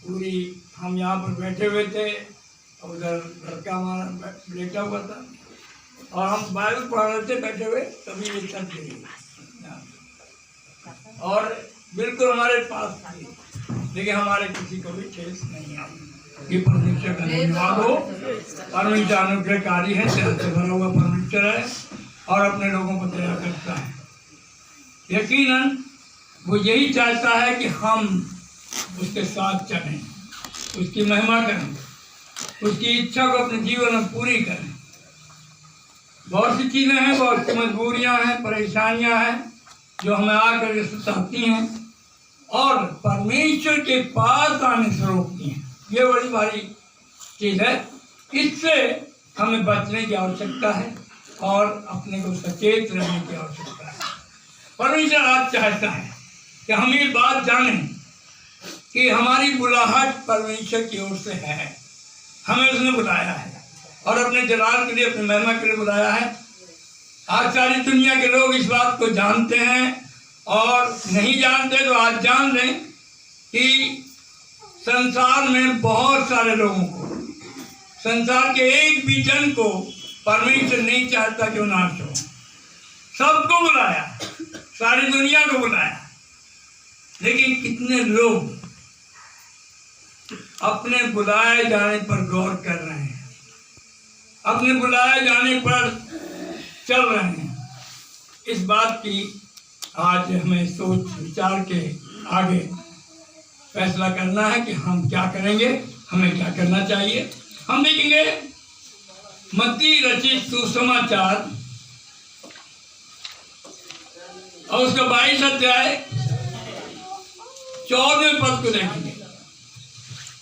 पूरी हम यहाँ पर बैठे हुए थे, उधर लड़का हमारा लेटा हुआ था और हम बाइबल पढ़ रहे थे बैठे हुए, तभी ये छत गिरी और बिल्कुल हमारे पास थी, लेकिन हमारे किसी को भी ठेस नहीं आई। ये परमेश्वर का धन्यवाद हो। परमेश्वर अनुग्रहकारी है, दया से भरा हुआ परमेश्वर है और अपने लोगों को दया करता है। यकीनन वो यही चाहता है कि हम उसके साथ चलें, उसकी महिमा करें, उसकी इच्छा को अपने जीवन में पूरी करें। बहुत सी चीज़ें हैं, बहुत सी मजबूरियां हैं, परेशानियां हैं जो हमें आकर सताती हैं और परमेश्वर के पास आने से रोकती हैं। ये बड़ी भारी चीज़ है। इससे हमें बचने की आवश्यकता है और अपने को सचेत रहने की आवश्यकता है। परमेश्वर आज चाहता है कि हम ये बात जानें कि हमारी बुलाहट परमेश्वर की ओर से है। हमें उसने बुलाया है और अपने जलाल के लिए, अपनी महिमा के लिए बुलाया है। आज सारी दुनिया के लोग इस बात को जानते हैं और नहीं जानते तो आज जान लें कि संसार में बहुत सारे लोगों को, संसार के एक भी जन को परमेश्वर नहीं चाहता कि वो नाश हो। सबको बुलाया, सारी दुनिया को बुलाया, लेकिन कितने लोग अपने बुलाए जाने पर गौर कर रहे हैं, अपने बुलाए जाने पर चल रहे हैं। इस बात की आज हमें सोच विचार के आगे फैसला करना है कि हम क्या करेंगे, हमें क्या करना चाहिए। हम देखेंगे मत्ती रचित सुसमाचार और उसका 22 अध्याय 14वें पद को देखेंगे।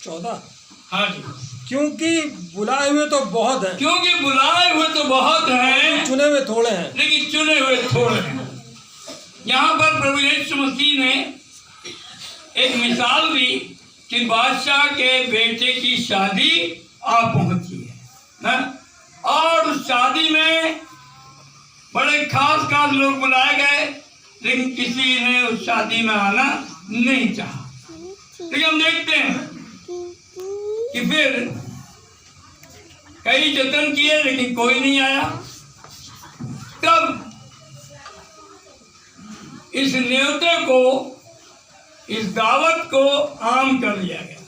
14। हाँ जी। क्योंकि बुलाए हुए तो बहुत हैं, क्योंकि बुलाए हुए तो बहुत हैं, चुने हुए थोड़े हैं, लेकिन चुने हुए थोड़े हैं। यहाँ पर प्रभु यीशु मसीह ने एक मिसाल दी कि बादशाह के बेटे की शादी आ पहुंची है ना? और उस शादी में बड़े खास खास लोग बुलाए गए, लेकिन किसी ने उस शादी में आना नहीं चाहा। लेकिन हम देखते हैं कि फिर कई जतन किए लेकिन कोई नहीं आया। तब इस न्योते को, इस दावत को आम कर लिया गया,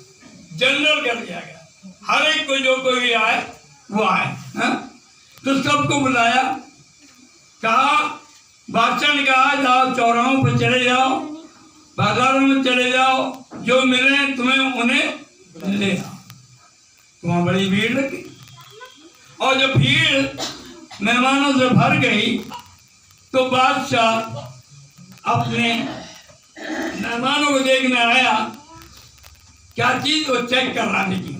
जनरल कर दिया गया। हर एक को जो कोई भी आए वो आए। तो सबको बुलाया, कहा, बादशाह ने कहा जाओ चौराहों पर चले जाओ, बाजारों में चले जाओ, जो मिले तुम्हें उन्हें ले आओ। वहां बड़ी भीड़ लगी और जब भीड़ मेहमानों से भर गई तो बादशाह अपने मेहमानों को देखने आया। क्या चीज वो चेक कराने की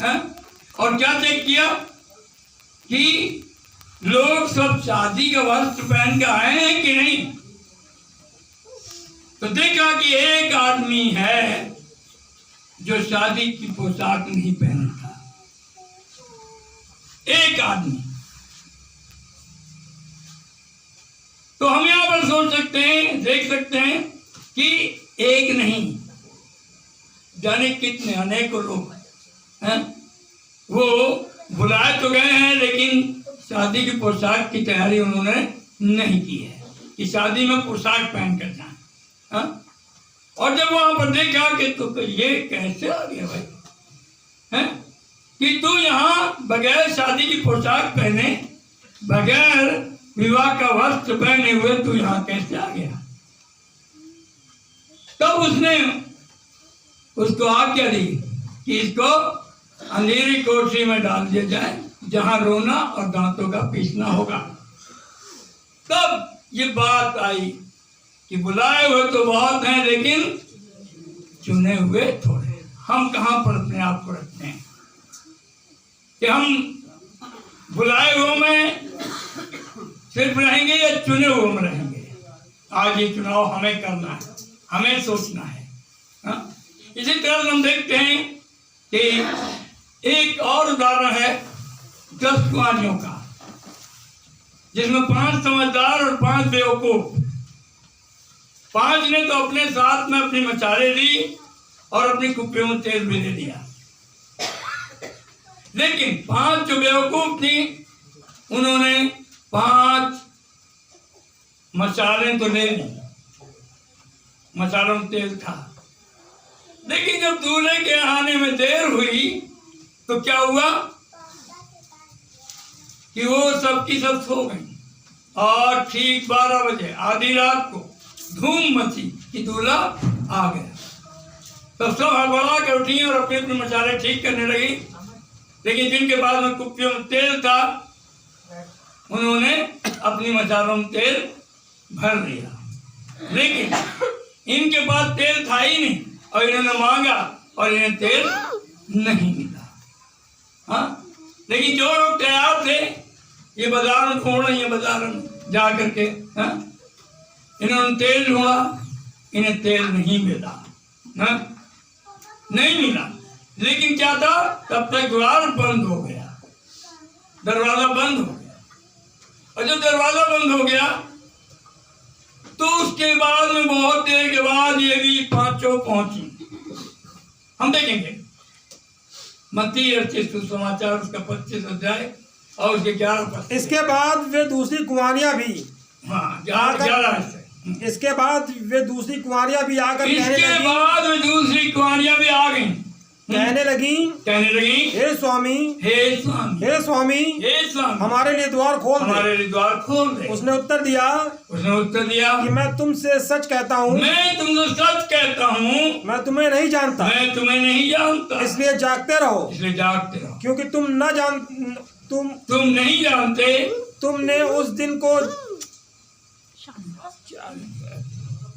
है? और क्या चेक किया कि लोग सब शादी का वस्त्र पहन के आए हैं कि नहीं। तो देखा कि एक आदमी है जो शादी की पोशाक नहीं पहना था। एक आदमी। तो हम यहां पर सोच सकते हैं, देख सकते हैं कि एक नहीं जाने कितने अनेकों लोग हैं। वो बुलाए तो गए हैं लेकिन शादी की पोशाक की तैयारी उन्होंने नहीं की है कि शादी में पोशाक पहन कर जाए। और जब वहां पर देखा कि तो ये कैसे आ गया भाई, हैं कि तू यहाँ बगैर शादी की पोशाक पहने, बगैर विवाह का वस्त्र पहने हुए तू यहाँ कैसे आ गया। तब उसने उसको आज्ञा दी कि इसको अंधेरी कोठरी में डाल दिया जाए, जहां रोना और दांतों का पीसना होगा। तब ये बात आई कि बुलाए हुए तो बहुत हैं लेकिन चुने हुए थोड़े। हम कहां पर अपने आप को रखते हैं कि हम बुलाए हुए में सिर्फ रहेंगे या चुने हुए में रहेंगे। आज ये चुनाव हमें करना है, हमें सोचना है। इसी तरह हम देखते हैं कि एक और उदाहरण है 10 कुआनियों का, जिसमें 5 समझदार और 5 बेवकूफ। 5 ने तो अपने साथ में अपनी मचाले ली और अपनी कुप्पियों में तेल भी ले लिया। लेकिन 5 जो बेवकूफ थी, उन्होंने 5 मसाले तो ले ली, मसालों में तेल था, लेकिन जब दूल्हे के आने में देर हुई तो क्या हुआ कि वो सबकी सब सो गई। और ठीक 12 बजे आधी रात को धूम मची कि दूल्हा आ गया। तब सब हड़बड़ा के उठी और अपने अपने मसाले ठीक करने लगी। लेकिन जिनके पास में कुप्पियों में तेल था, उन्होंने अपनी मसालों में तेल भर लिया। लेकिन इनके पास तेल था ही नहीं और इन्होंने मांगा और इन्हें तेल नहीं मिला। हाँ, लेकिन जो लोग तैयार थे, ये बाजार में ढूंढ रही है, बाजार में जा करके, हाँ, इन्होंने तेल ढूंढा, इन्हें तेल नहीं मिला। हाँ, नहीं मिला। लेकिन क्या था, तब तक द्वार बंद हो गया, दरवाजा बंद हो गया। और जब दरवाजा बंद हो गया तो उसके बाद में बहुत देर के बाद ये भी 5 पहुंची। हम देखेंगे मत्ती 28 सुसमाचार उसका 25 अध्याय और उसके 11 पद। इसके बाद वे दूसरी कुंवारियां भी, हाँ, 11 इसके बाद वे दूसरी कुंवारियां भी आकर इसके बाद वे दूसरी कुंवारियां भी आ गईं, कहने लगी, हे स्वामी, हे स्वामी, हे स्वामी, हे स्वामी, हमारे लिए द्वार खोल दे। हमारे लिए द्वार खोल दे। उसने उत्तर दिया कि मैं तुमसे सच कहता हूँ, मैं तुमसे सच कहता हूँ, मैं तुम्हें नहीं जानता, मैं तुम्हें नहीं जानता। इसलिए जागते रहो, इसलिए जागते रहो, क्योंकि तुम नहीं जानते, तुमने उस दिन को,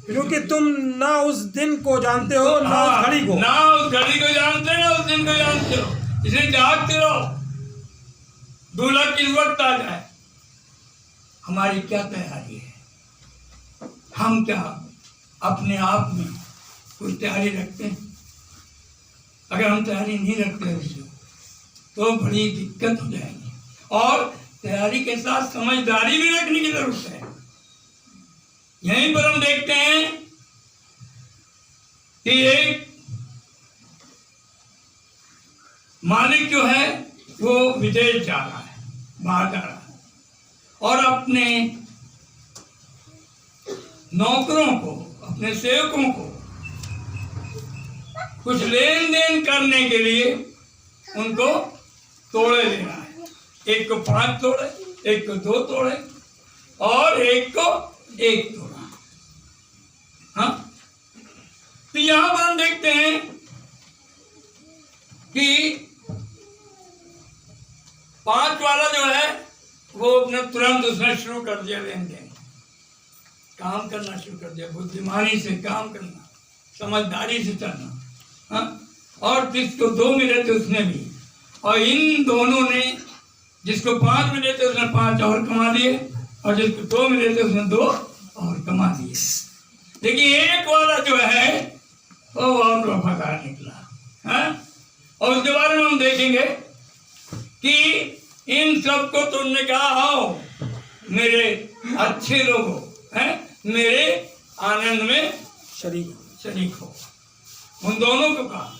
क्योंकि तुम ना उस दिन को जानते हो, ना उस घड़ी को, ना उस घड़ी को जानते, ना उस दिन को जानते हो। इसलिए जागते रहो, दूल्हा किस वक्त आ जाए। हमारी क्या तैयारी है? हम क्या अपने आप में कोई तैयारी रखते हैं? अगर हम तैयारी नहीं रखते तो बड़ी दिक्कत हो जाएगी। और तैयारी के साथ समझदारी भी रखने की जरूरत है। यहीं पर हम देखते हैं कि एक मालिक जो है वो विदेश जा रहा है, बाहर जा रहा है, और अपने नौकरों को, अपने सेवकों को कुछ लेन देन करने के लिए उनको तोड़े लेना है। एक को 5 तोड़े, एक को 2 तोड़े और एक को 1 तोड़ा। हाँ, तो यहां पर हम देखते हैं कि 5 वाला जो है वो अपने तुरंत उसने शुरू कर दिया लेन देन, काम करना शुरू कर दिया, बुद्धिमानी से काम करना, समझदारी से चलना। हाँ, और जिसको 2 मिले थे उसने भी, और इन दोनों ने, जिसको 5 मिले थे उसने 5 और कमा लिए, और जिसको 2 मिले थे उसने 2 और कमा दिए। लेकिन एक वाला जो है वो बहुत वफादार निकला। हाँ? और उसके बारे में हम देखेंगे कि इन सबको तुमने कहा, आओ मेरे अच्छे लोगों, मेरे आनंद में शरीक हो। उन दोनों को कहा।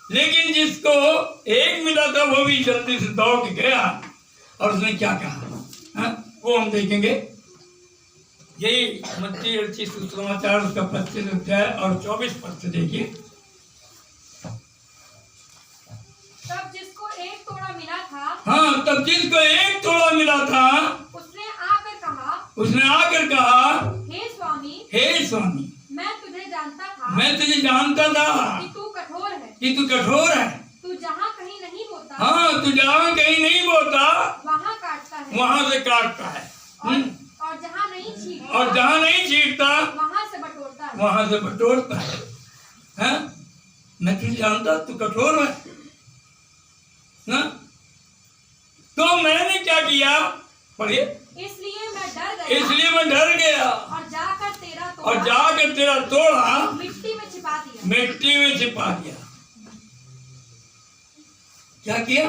लेकिन जिसको 1 मिला था वो भी जल्दी से दौड़ के गया, और उसने क्या कहा, वो हम देखेंगे। यही मत्ती 28 सुसमाचार उसका 25 अध्याय और 24 पद से देखिए। तब जिसको 1 तोड़ा मिला था, हाँ, तब जिसको 1 तोड़ा मिला था, उसने आकर कहा, हे स्वामी, मैं तुझे जानता था कि तू कठोर है, तू जहाँ कहीं नहीं बोता, हाँ, तू जहाँ कहीं नहीं बोता वहाँ काटता है, वहाँ से काटता है, और जहाँ नहीं छींटता वहाँ से बटोरता है। हाँ? मैं तुझे जानता, तू कठोर है ना? तो मैंने क्या किया, पढ़िए। इसलिए मैं डर गया और जाकर तेरा तोड़ा मिट्टी में छिपा दिया। क्या किया?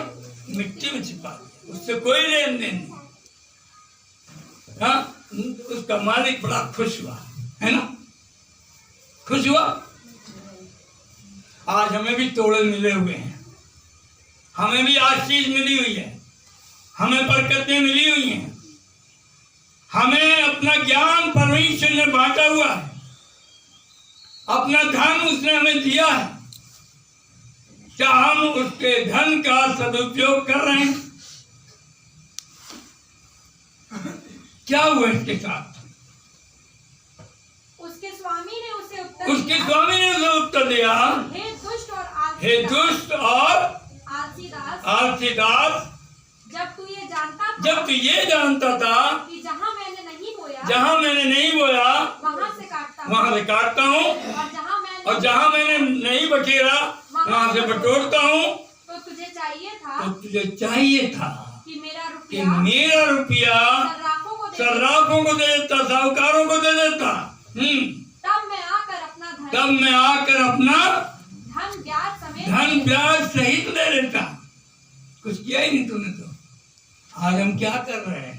मिट्टी में छिपा दिया। उससे कोई लेन देन नहीं। हाँ, उसका मालिक बड़ा खुश हुआ, है ना? खुश हुआ। आज हमें भी तोड़े मिले हुए हैं, हमें भी आशीष मिली हुई है, हमें बरकतें मिली हुई हैं, हमें अपना ज्ञान परमेश्वर ने बांटा हुआ है, अपना धन उसने हमें दिया है। क्या हम उसके धन का सदुपयोग कर रहे हैं? क्या हुआ इसके साथ? उसके स्वामी ने उसे उत्तर दिया, हे दुष्ट और आलसी दास, जब तू ये जानता था कि जहाँ मैंने नहीं बोया वहां से काटता हूँ, और जहाँ मैंने नहीं बखेरा वहां से बटोरता हूँ, तो तुझे चाहिए था कि कि मेरा रुपया सर्राफों को दे देता, साहूकारों को दे देता। तब मैं आकर अपना धन ब्याज सहित ले लेता। कुछ किया ही नहीं तूने तो। आज हम क्या कर रहे हैं?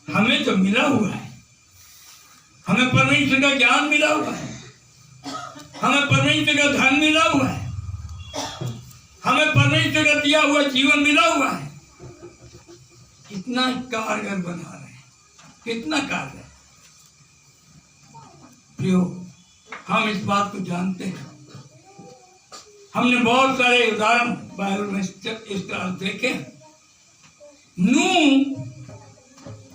हमें तो मिला हुआ है, हमें परमेश्वर का ज्ञान मिला हुआ है, हमें परमेश्वर का धन मिला हुआ है, हमें परमेश्वर का दिया हुआ जीवन मिला हुआ है। कितना कारगर बना रहे हैं, कितना कारगर। प्रियो, हम इस बात को जानते हैं। हमने बहुत सारे उदाहरण बाइबल में इस तरह देखे। नूह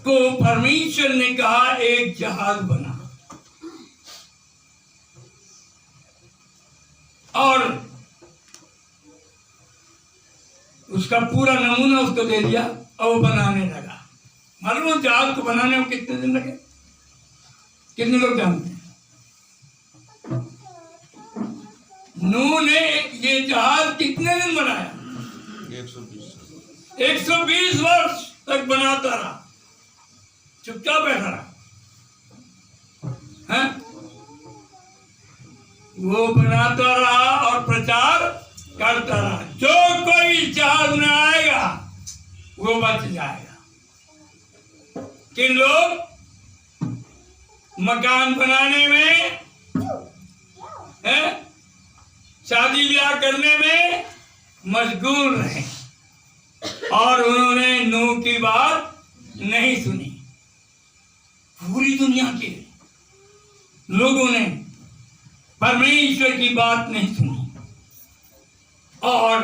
को परमेश्वर ने कहा एक जहाज बना, और उसका पूरा नमूना उसको दे दिया और वो बनाने लगा। मालूम उस जहाज को बनाने में कितने दिन लगे? कितने लोग जानते हैं? नूह ने ये जहाज कितने दिन बनाया? 120 वर्ष तक बनाता रहा, चुपचाप बैठा रहा है? वो बनाता रहा और प्रचार करता रहा। जो कोई जहाज में आएगा वो बच जाएगा। कि लोग मकान बनाने में, शादी ब्याह करने में मशगूल रहे, और उन्होंने नूह की बात नहीं सुनी। पूरी दुनिया के लोगों ने परमेश्वर की बात नहीं सुनी और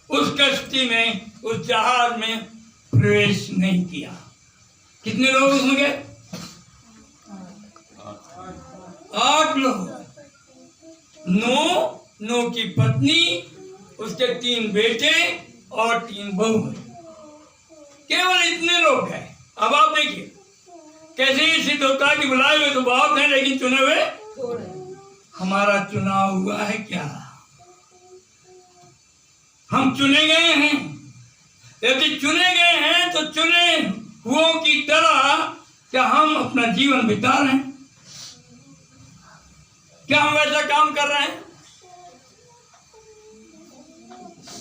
उस कश्ती में, उस जहाज में प्रवेश नहीं किया। कितने लोग उसमें गए? 8 लोग। नूह की पत्नी, उसके 3 बेटे और 3 बहू। केवल इतने लोग गए। अब आप देखिए कैसे ये सिद्ध होता है कि बुलाए हुए तो बहुत हैं लेकिन चुने हुए थोड़े। हमारा चुनाव हुआ है क्या? हम चुने गए हैं? यदि चुने गए हैं तो चुने हुओं की तरह क्या हम अपना जीवन बिता रहे हैं? क्या हम वैसा काम कर रहे हैं?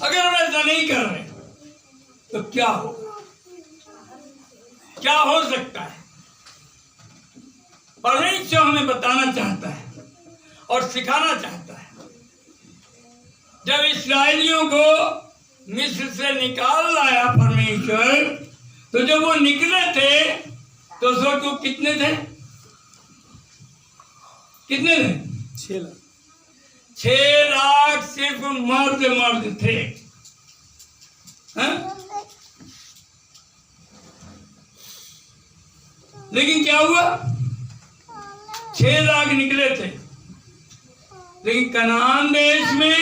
अगर हम ऐसा नहीं कर रहे तो क्या होगा? क्या हो सकता है? परमेश्वर हमें बताना चाहता है और सिखाना चाहता है। जब इस्राएलियों को मिस्र से निकाल लाया परमेश्वर, तो जब वो निकले थे तो सोचो कितने थे? कितने थे? 6 लाख। 6 लाख सिर्फ मर्द थे। लेकिन क्या हुआ? 6 लाख निकले थे, लेकिन कनान देश में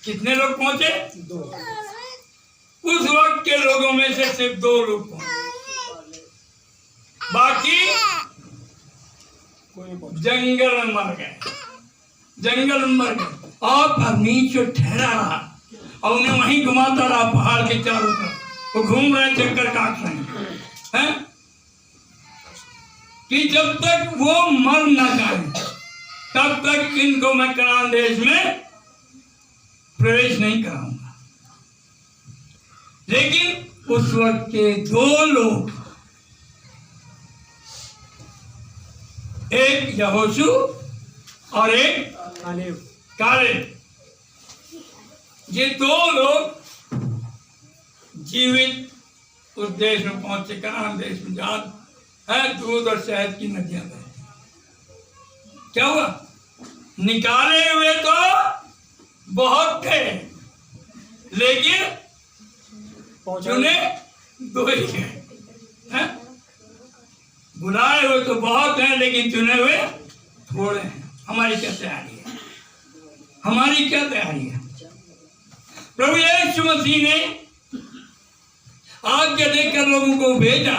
कितने लोग पहुंचे? 2। उस वक्त के लोगों में से सिर्फ 2 लोग पहुंचे, बाकी जंगल में मर गए। जंगल में मर गए और परमेश्वर ठहरा रहा और उन्हें वहीं घुमाता रहा पहाड़ के चारों तरफ। वो घूम रहे, चक्कर काट रहे हैं कि जब तक वो मर ना जाए तब तक इनको मैं कनान देश में प्रवेश नहीं कराऊंगा। लेकिन उस वक्त के 2 लोग, एक यहोशू और एक काले, ये दो लोग जीवित उस देश में पहुंचे, कनान देश में, जहां है दूध और शहद की नदियां बहती। क्या हुआ? निकाले हुए तो बहुत थे, लेकिन चुने दो ही हैं। बुलाए हुए तो बहुत हैं, लेकिन चुने हुए थोड़े हैं। हमारी क्या तैयारी है? हमारी क्या तैयारी है? प्रभु यीशु मसीह ने आज्ञा देकर लोगों को भेजा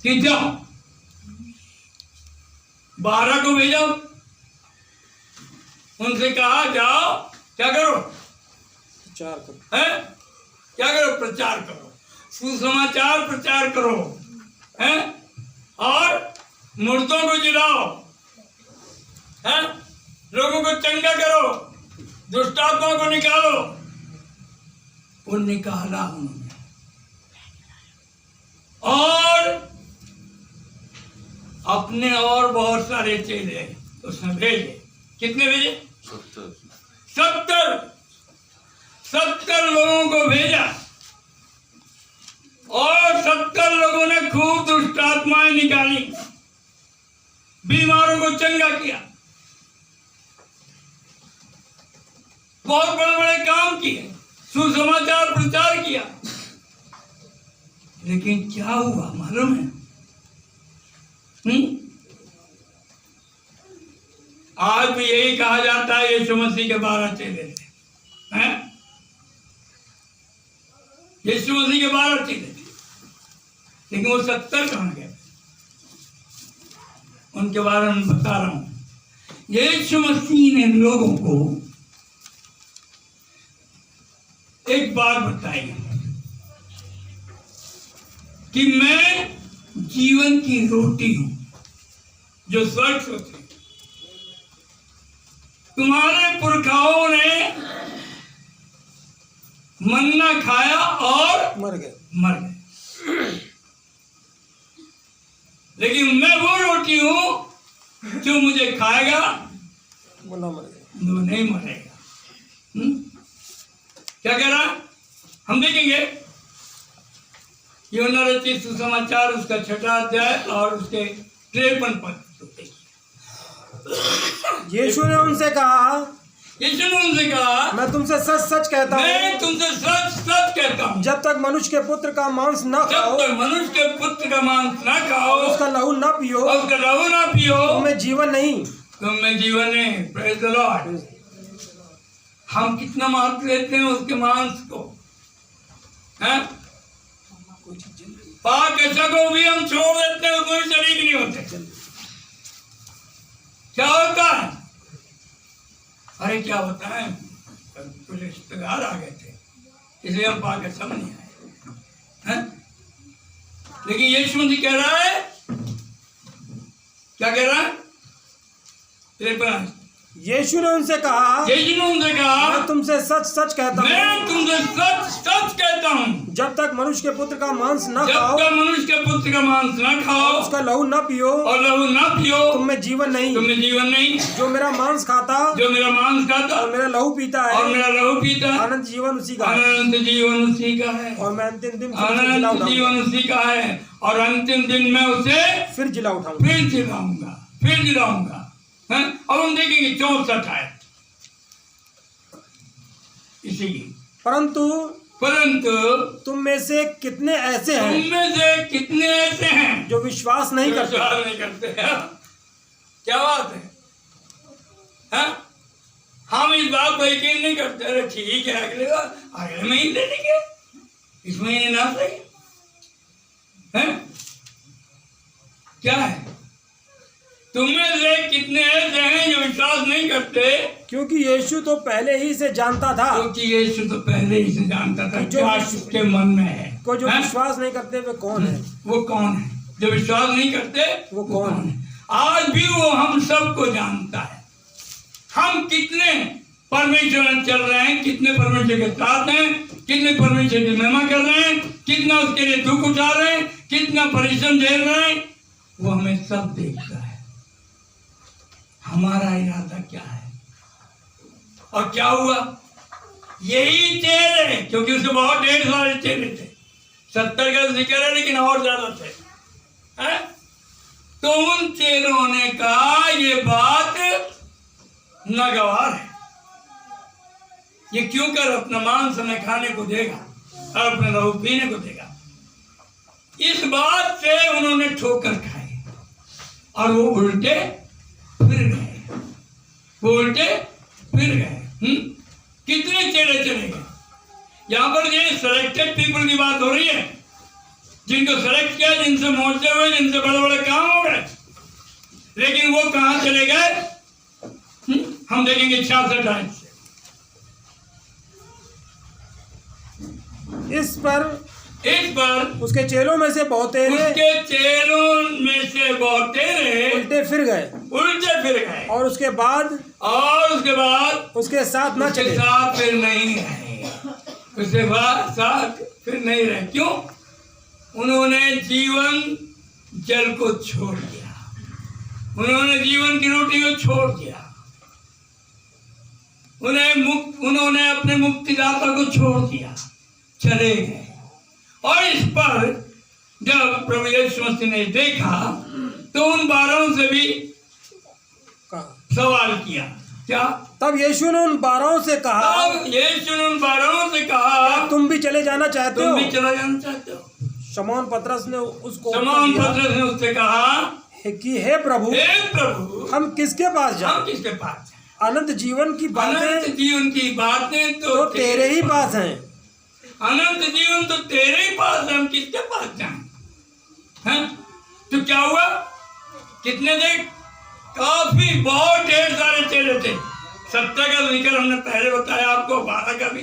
कि जाओ, 12 को भेजा, उनसे कहा जाओ, क्या करो? प्रचार करो। है? क्या करो? प्रचार करो, सुसमाचार प्रचार करो, है? और मुर्दों को जिलाओ, है? लोगों को चंगा करो, दुष्टात्माओं को निकालो। वो निकाला उन्होंने, और अपने और बहुत सारे चेले उसने भेजे। कितने भेजे? 70 लोगों को भेजा, और 70 लोगों ने खूब दुष्टात्माएं निकाली, बीमारों को चंगा किया, बहुत बड़े बड़े काम किए, सुसमाचार प्रचार किया। लेकिन क्या हुआ मालूम है? आज भी यही कहा जाता है यीशु मसीह के 12 चेले थे, हैं? यीशु मसीह के 12 चेले थे, लेकिन वो 70 कहाँ गए? उनके बारे में बता रहा हूं। यीशु मसीह ने लोगों को एक बात बताई कि मैं जीवन की रोटी हूं जो स्वर्ग से उतरी। तुम्हारे पुरखाओं ने मन्ना खाया और मर गए। लेकिन मैं वो रोटी हूं जो मुझे खाएगा वो ना मरेगा, वो नहीं मरेगा। क्या कह रहा? हम देखेंगे यूहन्ना रचित सुसमाचार उसका 6वां अध्याय और उसके 53 पद। यीशु ने उनसे कहा, मैं तुमसे सच सच कहता हूँ, मैं तुमसे सच सच कहता हूँ, जब तक मनुष्य के पुत्र का मांस न खाओ, जब तक मनुष्य के पुत्र का मांस न खाओ, उसका लहू न पियो, तुम्हें जीवन नहीं। तुम्हें जीवन नहीं। Praise the Lord. हम कितना महत्व देते हैं उसके मांस को, हैं? पाक ऐसा को भी हम छोड़ देते हैं, कोई शरीक नहीं होते। क्या होता है? अरे क्या होता है, कुछ रिश्तेदार आ गए थे इसलिए हम पाक ऐसा नहीं आए, हैं? लेकिन यीशु मसीह कह रहा है, क्या कह रहा है? यीशु ने उनसे कहा, मैं तुमसे सच सच कहता हूँ, मैं तुमसे सच सच कहता हूँ, जब तक मनुष्य के पुत्र का मांस न जब खाओ, तक मनुष्य के पुत्र का मांस न खाओ, उसका लहू न पियो, और लहू न पियो, तुम्हें जीवन नहीं। तुम्हें जीवन नहीं। जो मेरा मांस खाता और मेरा लहू पीता और है, मेरा लहू पीता है, अनंत जीवन उसी का है, अनंत जीवन उसी का है, और मैं अंतिम दिन अनंत जीवन उसी का है, और अंतिम दिन मैं उसे फिर जिला उठाऊंगा। फिर जिलाऊंगा। अब हम देखेंगे 64 है इसीलिए। परंतु तुम में से कितने ऐसे हैं जो विश्वास नहीं करते हैं? क्या बात है? हम इस बात को यकीन नहीं करते। अरे ठीक है, अगले महीने ले लेंगे, इस महीने ना सही है। क्या है? तुम्हें से कितने ऐसे हैं जो विश्वास नहीं करते? क्योंकि यीशु तो पहले ही से जानता था, जो उसके मन में है। को जो विश्वास नहीं करते वे कौन है? वो कौन है जो विश्वास नहीं करते? वो कौन है? आज भी वो हम सबको जानता है। हम कितने परमेश्वर में चल रहे हैं, कितने परमेश्वर के साथ हैं, कितने परमेश्वर की महिमा कर रहे हैं, कितना उसके लिए दुख उठा रहे हैं, कितना परिश्रम झेल रहे हैं, वो हमें सब देखता है। हमारा इरादा क्या है? और क्या हुआ, यही चेहरे, क्योंकि उसके बहुत ढेर सारे चेहरे थे, 70 का जिक्र है लेकिन और ज्यादा थे, है? तो उन चेहरों ने कहा ये बात नागवार है, ये क्यों कर अपना मांस हमें खाने को देगा और अपने लहू पीने को देगा। इस बात से उन्होंने ठोकर खाई और वो उल्टे फिर गए, वो उल्टे फिर गए। कितने चेहरे चले गए। यहाँ पर ये सिलेक्टेड पीपल की बात हो रही है, जिनको सेलेक्ट किया, जिनसे मोर्चे हुए, जिनसे बड़े बड़े काम हो गए, लेकिन वो कहाँ चले गए हम देखेंगे 66 आयत से। इस पर उसके चेलों में से बहुतेरे उल्टे फिर गए और उसके बाद उसके साथ न चले, साथ फिर नहीं रहे, उसके बाद साथ फिर नहीं रहे। क्यों? उन्होंने जीवन जल को छोड़ दिया, उन्होंने जीवन की रोटी को छोड़ दिया, उन्होंने अपने मुक्तिदाता को छोड़ दिया, चले गए। और इस पर जब प्रभु यीशु मसीह ने देखा तो उन 12 से भी सवाल किया। क्या? तब यीशु ने उन 12 से कहा, तुम भी चले जाना चाहते हो? तुम भी चला जाना चाहते हो? शमौन पतरस ने उससे कहा कि हे प्रभु, हम किसके पास जाएं? अनंत जीवन की बातें तो तेरे ही पास हैं। अनंत जीवन तो तेरे ही पास है, हम किसके पास जाएं? तो क्या हुआ? कितने थे? काफी, बहुत ढेर सारे चेले थे। 70 का जिक्र हमने पहले बताया आपको, 12 का भी,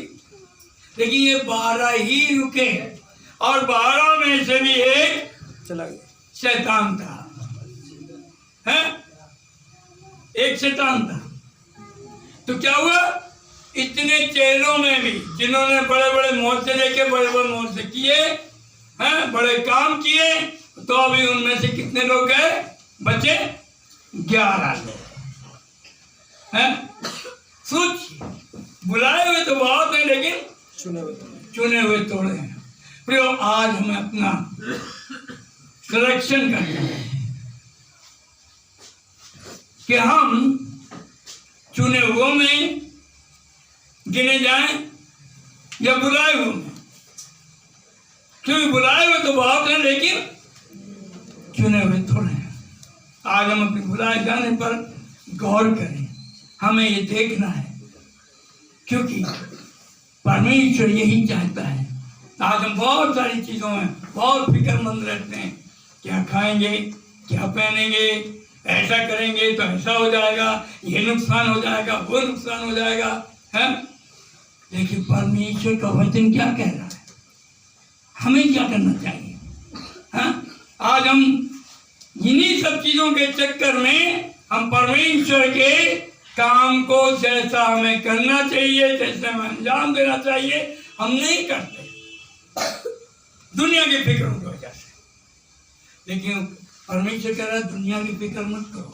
लेकिन ये 12 ही रुके और 12 में से भी एक चला गया, शैतान था, है? एक शैतान था। तो क्या हुआ? इतने चेलों में भी जिन्होंने बड़े बड़े मोर्चे देखे, बड़े बड़े मोर्चे किए, हैं, बड़े काम किए, तो अभी उनमें से कितने लोग गए? बचे 11 लोग, हैं? सोचिए, बुलाए हुए तो बहुत है लेकिन चुने हुए थोड़े हैं। प्रियो, आज हमें अपना सिलेक्शन करना है कि हम चुने हुए में गिने जाएं या बुलाए हुए में। क्योंकि बुलाए हुए तो बहुत हैं लेकिन चुने हुए थोड़े हैं। आज हम अपने बुलाए जाने पर गौर करें, हमें ये देखना है, क्योंकि परमेश्वर यही चाहता है। आज हम बहुत सारी चीजों में बहुत फिक्रमंद रहते हैं, क्या खाएंगे, क्या पहनेंगे, ऐसा करेंगे तो ऐसा हो जाएगा, ये नुकसान हो जाएगा, वो नुकसान हो जाएगा, है? लेकिन परमेश्वर का वचन क्या कह रहा है, हमें क्या करना चाहिए? हाँ? आज हम इन्हीं सब चीजों के चक्कर में हम परमेश्वर के काम को जैसा हमें करना चाहिए, जैसे हमें अंजाम देना चाहिए, हम नहीं करते दुनिया की फिक्रों की वजह से। लेकिन परमेश्वर कह रहा है दुनिया की फिक्र मत करो,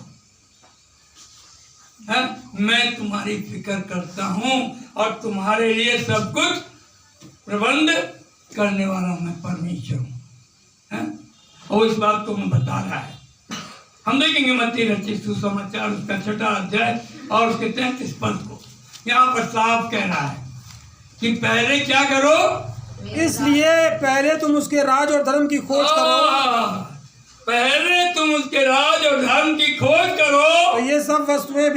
है? मैं तुम्हारी फिक्र करता हूं और तुम्हारे लिए सब कुछ प्रबंध करने वाला मैं परमेश्वर हूं, है? और इस बात को मैं बता रहा है। हम देखेंगे मत्ती रचित सुसमाचार उसका 6वां अध्याय और उसके 33 पद को। यहाँ पर साफ कह रहा है कि पहले क्या करो, इसलिए पहले तुम उसके राज और धर्म की खोज करो। पहले तुम उसके राज और धर्म की खोज करो, तो ये सब वस्तुएं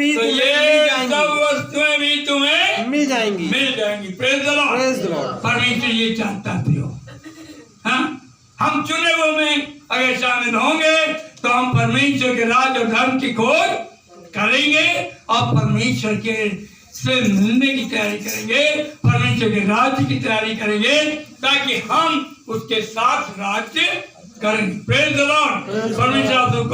भी तुम्हें मिल जाएंगी। Praise the Lord. परमेश्वर ये चाहता है प्रियो, हाँ? हम चुने हुए में अगर शामिल होंगे तो हम परमेश्वर के राज और धर्म की खोज करेंगे और परमेश्वर के से मिलने की तैयारी करेंगे, परमेश्वर के राज्य की तैयारी करेंगे, ताकि हम उसके साथ राज्य करेंगे। Praise the Lord. परमेश्वर आपको